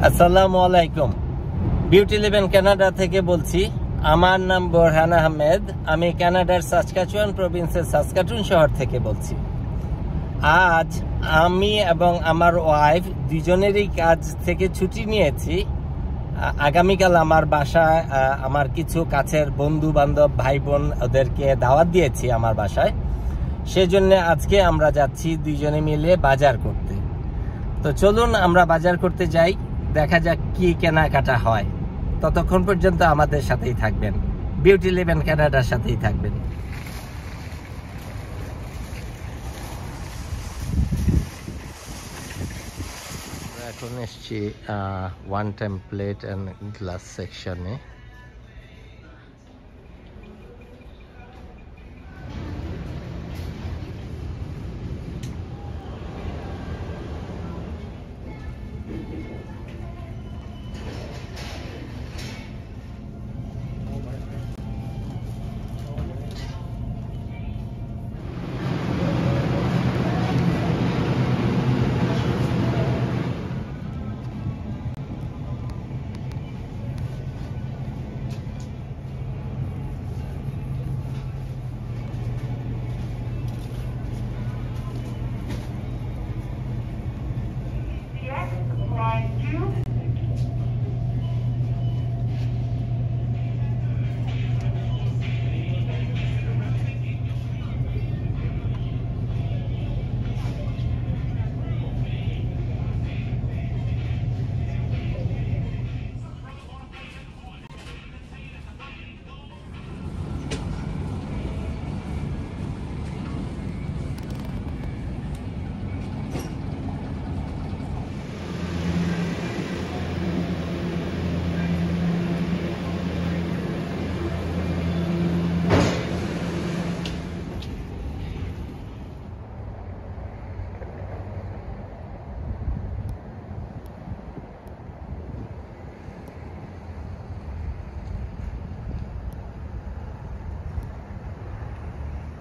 আসসালামু আলাইকুম। Beauty লিভেন Canada থেকে বলছি। আমার নাম বোরহান আহমেদ। আমি কানাডার সাসকাচুয়ান প্রভিন্সের সাসকাটুন শহর থেকে বলছি। আজ আমি এবং আমার ওয়াইফ দুজনেরই কাজ থেকে ছুটি নিয়েছি। আগামীকাল আমার বাসায় আমার কিছু কাছের বন্ধু বান্ধব ভাই বোন ওদেরকে দাওয়াত দিয়েছি আমার বাসায়। সেজন্য আজকে আমরা যাচ্ছি দুইজনে মিলে বাজার করতে। তো চলুন আমরা বাজার করতে যাই, দেখা যাক কি কেনাকাটা হয়। ততক্ষণ পর্যন্ত আমাদের সাথেই থাকবেন, বিউটি লিভেন কানাডার সাথেই থাকবেন। এখন এসছি one time plate and glass সেকশনে।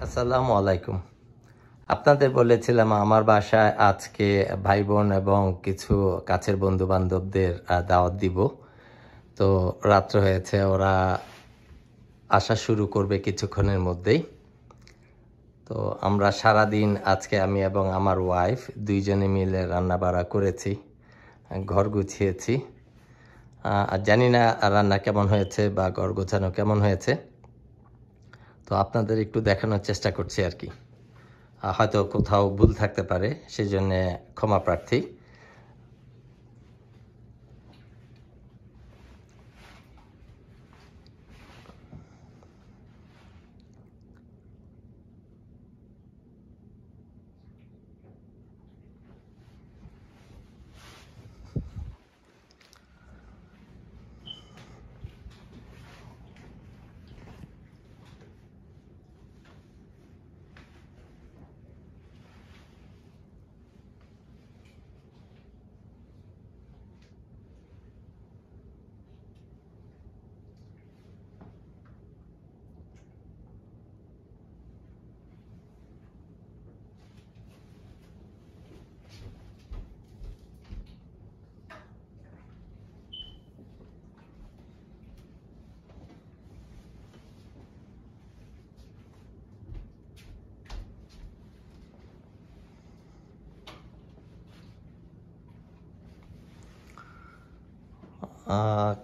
আসসালামু আলাইকুম। আপনাদের বলেছিলাম আমার বাসায় আজকে ভাই বোন এবং কিছু কাছের বন্ধু বান্ধবদের দাওয়াত দিব। তো রাত্র হয়েছে, ওরা আসা শুরু করবে কিছুক্ষণের মধ্যেই। তো আমরা সারাদিন আজকে আমি এবং আমার ওয়াইফ দুইজনে মিলে রান্না বাড়া করেছি, ঘর গুছিয়েছি। আর জানি না রান্না কেমন হয়েছে বা ঘর গোছানো কেমন হয়েছে, তো আপনাদের একটু দেখানোর চেষ্টা করছি আর কি। হয়তো কোথাও ভুল থাকতে পারে, সেই জন্য ক্ষমা প্রার্থী।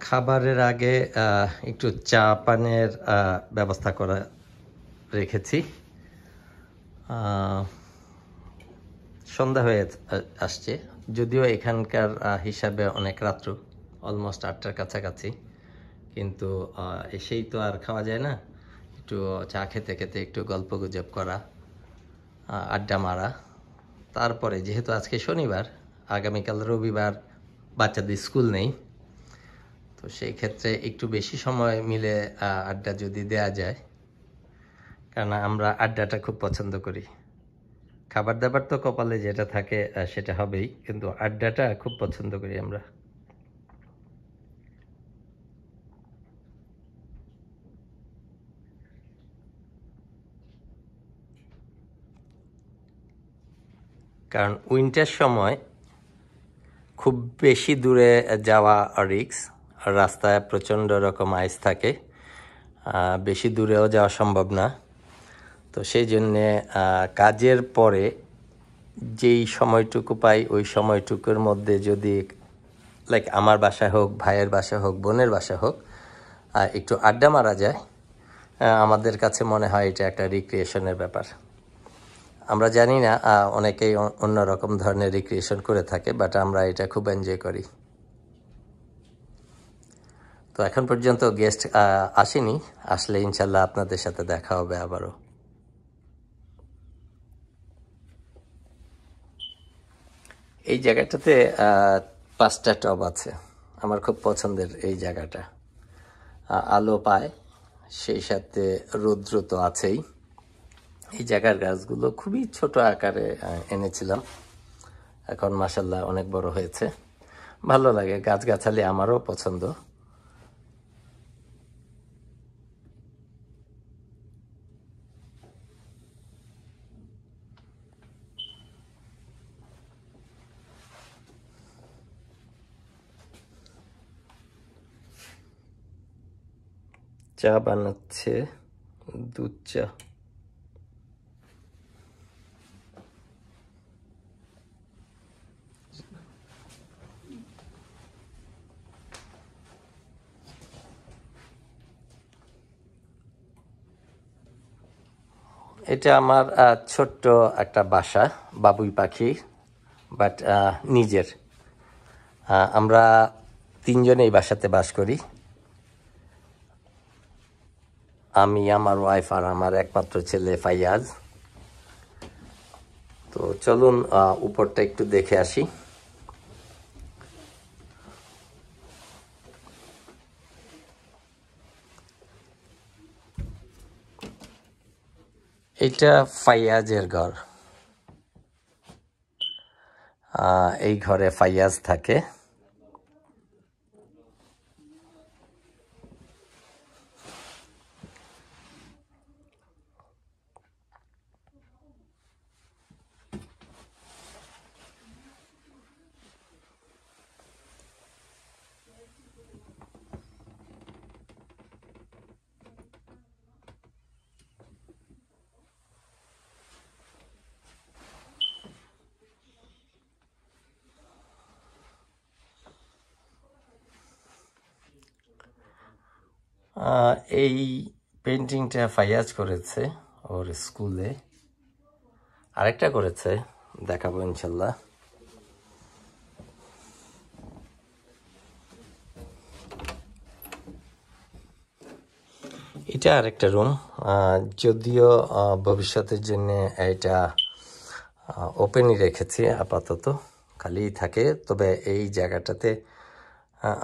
খাবারের আগে একটু চা পানের ব্যবস্থা করে রেখেছি। সন্ধ্যা হয়ে আসছে, যদিও এখানকার হিসাবে অনেক রাত্র, অলমোস্ট 8টার কাছাকাছি, কিন্তু এসেই তো আর খাওয়া যায় না। একটু চা খেতে খেতে একটু গল্প গুজব করা, আড্ডা মারা। তারপরে যেহেতু আজকে শনিবার, আগামীকাল রবিবার, বাচ্চাদের স্কুল নেই, তো সেই ক্ষেত্রে একটু বেশি সময় মিলে আড্ডা যদি দেয়া যায়, কারণ আমরা আড্ডাটা খুব পছন্দ করি। খাবার দাবার তো কপালে যেটা থাকে সেটা হবেই, কিন্তু আড্ডাটা খুব পছন্দ করি আমরা। কারণ উইন্টার সময় খুব বেশি দূরে যাওয়া রিস্ক, রাস্তায় প্রচণ্ড রকম আইস থাকে, বেশি দূরেও যাওয়া সম্ভব না। তো সেই জন্যে কাজের পরে যেই সময়টুকু পাই ওই সময়টুকুর মধ্যে যদি লাইক আমার বাসায় হোক, ভাইয়ের বাসা হোক, বোনের বাসা হোক, একটু আড্ডা মারা যায়, আমাদের কাছে মনে হয় এটা একটা রিক্রিয়েশনের ব্যাপার। আমরা জানি না, অনেকেই অন্যরকম ধরনের রিক্রিয়েশন করে থাকে, বাট আমরা এটা খুব এনজয় করি। তো এখন পর্যন্ত গেস্ট আসেনি, আসলে ইনশাল্লাহ আপনাদের সাথে দেখা হবে আবারও। এই জায়গাটাতে 5টা টব আছে, আমার খুব পছন্দের এই জায়গাটা। আলো পায়, সেই সাথে রৌদ্র তো আছেই। এই জায়গার গাছগুলো খুবই ছোট আকারে এনেছিলাম, এখন মাশাল্লাহ অনেক বড় হয়েছে। ভালো লাগে, গাছগাছালি আমারও পছন্দ। চা বানাচ্ছে, দুধ চা। এটা আমার ছোট্ট একটা বাসা, বাবুই পাখি, বাট নিজের। আমরা 3জনে এই বাসাতে বাস করি, আমি, আমার ওয়াইফ আর আমার একমাত্র ছেলে ফাইয়াজ। তো চলুন উপরটা একটু দেখে আসি। এটা ফাইয়াজের ঘর, এই ঘরে ফাইয়াজ থাকে। এই পেন্টিংটা ফাইয়াজ করেছে ওর স্কুলে, আরেকটা করেছে, দেখাবো ইনশাল্লাহ। এটা আরেকটা রুম, যদিও ভবিষ্যতের জন্য এটা ওপেনই রেখেছি, আপাতত খালিই থাকে। তবে এই জায়গাটাতে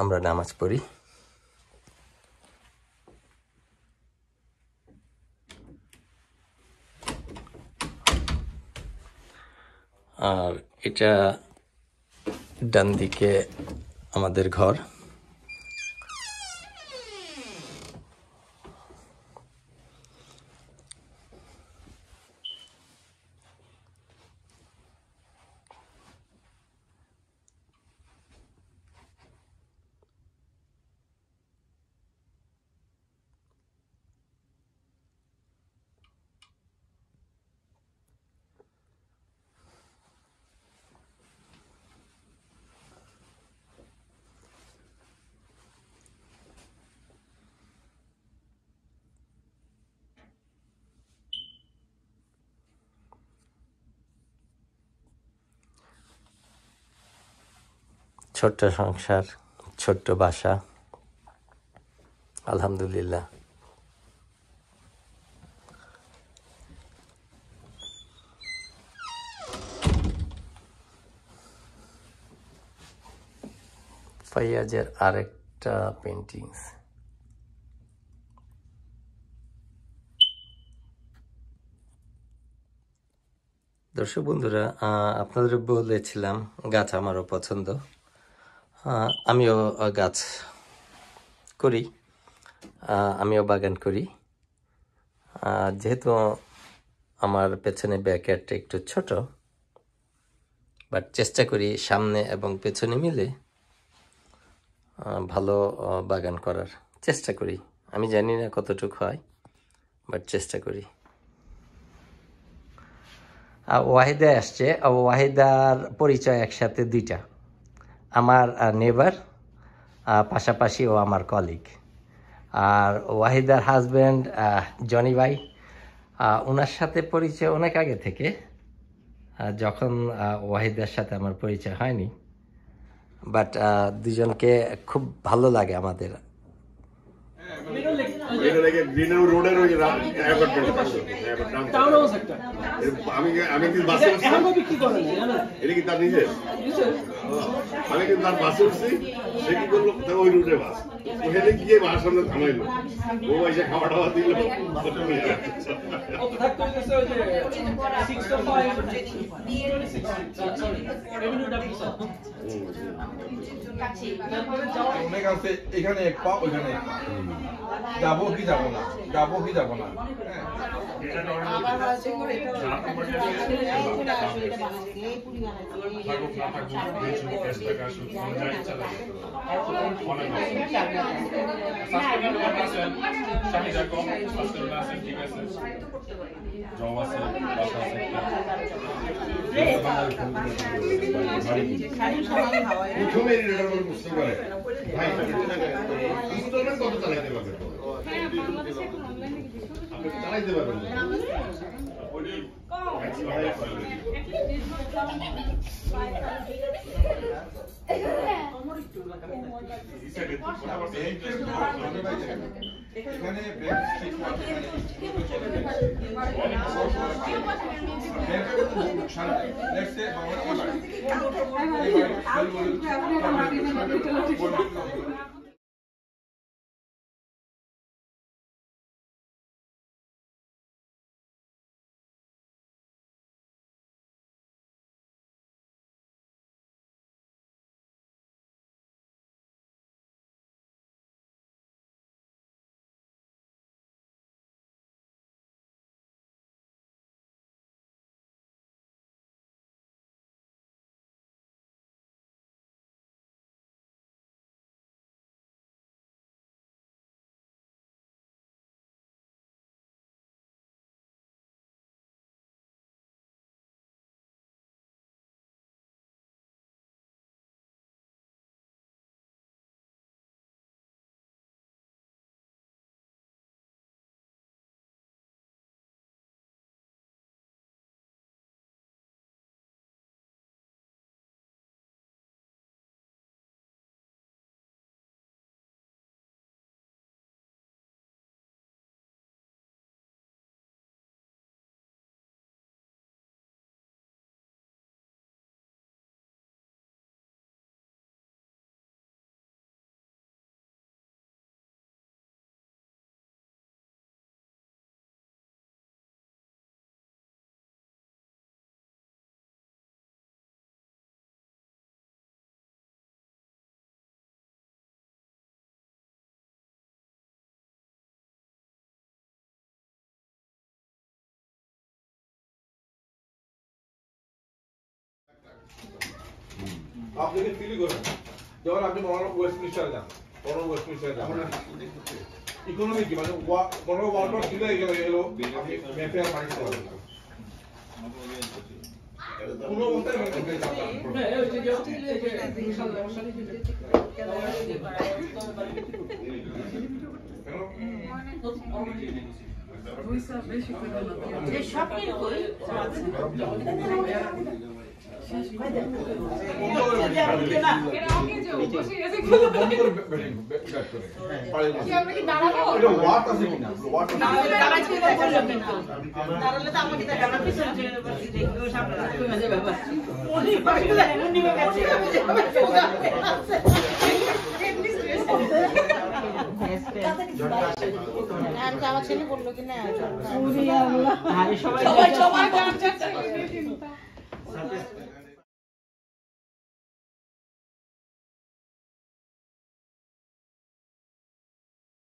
আমরা নামাজ পড়ি। আর এটা ডান দিকে আমাদের ঘর। ছোট্ট সংসার, ছোট্ট বাসা, আলহামদুলিল্লাহ। ফাইয়াজের আরেকটা পেন্টিংস। দর্শক বন্ধুরা, আপনাদের বলেছিলাম গাছ আমারও পছন্দ, আমিও গাছ করি, আমিও বাগান করি। যেহেতু আমার পেছনে ব্যাকয়ার্ডটা একটু ছোট, বাট চেষ্টা করি সামনে এবং পেছনে মিলে ভালো বাগান করার চেষ্টা করি। আমি জানি না কতটুকু হয়, বাট চেষ্টা করি। ওয়াহিদা আসছে। ওয়াহিদার পরিচয় একসাথে দুইটা, আমার নেবার, পাশাপাশি ও আমার কলিগ। আর ওয়াহিদার হাজব্যান্ড জনি ভাই, ওনার সাথে পরিচয় অনেক আগে থেকে, যখন ওয়াহিদার সাথে আমার পরিচয় হয়নি। বাট দুজনকে খুব ভালো লাগে আমাদের। আমি কিন্তু তার বাসে উঠছি, সে কি করলো ওই রুটে বাস, ওখানে গিয়ে বাস সামনে থামাইলো, ও এসে খাওয়া টাওয়া দিল। এখানে এক পা ওইখানে যাবো কি যাবো না, যাবো কি যাবো না। প্রথমে বুঝতে পারে ভাই কত চালাইতে পারবেন, আপনি চালাইতে পারবেন আপনি কি ফিল করেন যখন আপনি ওয়েস্টমিনিস্টারে যান, ওয়েস্টমিনিস্টারে যান, ইকোনমি কি মানে ওয়ার্ল্ড ছিল এলো ম্যাপে আর পানি চলে কোনো অবস্থায় আমার ছেলে বললো কি না সবাই